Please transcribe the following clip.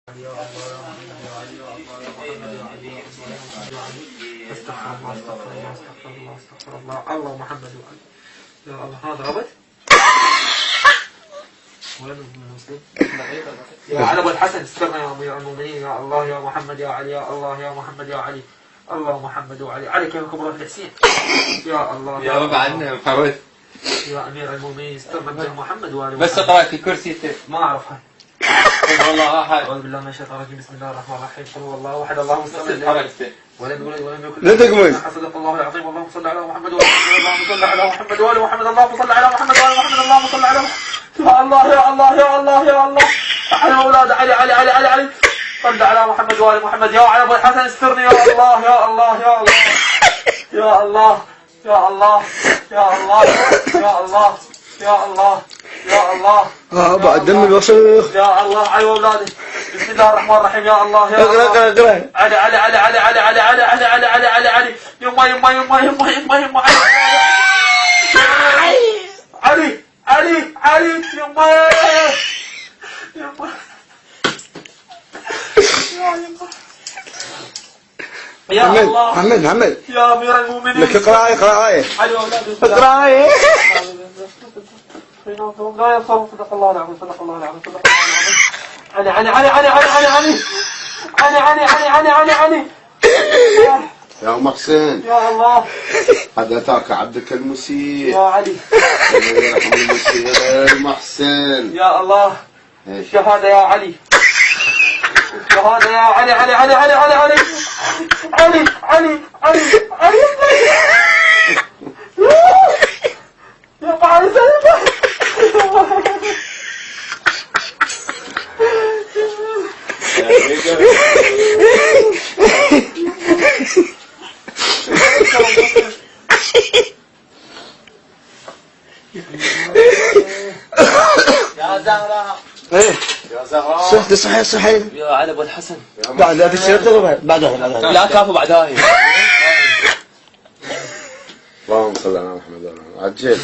يا الله يا علي يا الله يا محمد يا علي يا الله يا علي استغفر الله استغفر الله استغفر الله استغفر الله الله محمد وعلي يا الله. هذا ربط وين المسلم يا علي ابو الحسن استغفر يا امير المؤمنين يا الله يا محمد يا علي يا الله يا محمد يا علي الله محمد وعلي علي كيف كبرات الحسين يا الله يا رب عنا محمد يا امير المؤمنين استغفر يا محمد وعلي بس اقرا في كرسي ما اعرفها. قل هو الله احد أعوذ بالله من الشيطان الرجيم بسم الله الرحمن الرحيم قل هو الله أحد الله الصمد ولم يولد ولم يكن لا تقمص. صدق الله العظيم اللهم صل على محمد وآل اللهم صل على محمد وآل محمد اللهم صل على محمد وآل محمد اللهم صل على يا الله يا الله يا الله يا الله على أولاد علي علي علي علي علي صل على محمد وآل محمد يا علي أبو الحسن استرني يا الله يا الله يا الله يا الله يا الله يا الله يا الله يا الله يا الله بعد دم الوسخ. يا الله على أولادي بسم الله الرحمن الرحيم يا الله يا اقرا الله اقرا اقرا. علي علي علي علي علي علي علي علي علي علي علي علي يما يما يما يما يما يما علي علي علي يما يما يا محمد الله محمد محمد يا أمير المؤمنين لك اقرا اقرا آية. علي أولادي اقرا آية. لا يصوم صدق الله العظيم صدق الله العظيم صدق الله العظيم علي علي علي علي علي علي علي علي علي علي علي يا محسن يا الله قد أتاك عبدك المسيء يا علي يرحم المسيء يا محسن يا الله ايش الشهادة يا علي الشهادة يا علي علي علي علي علي علي علي علي علي علي يا فارس يا زهراء ايه يا زهراء صحيح صحيح صحيح. يا علي ابو الحسن بعد لا تشتغل بعدها لا كافوا بعدها اللهم صل على محمد عجل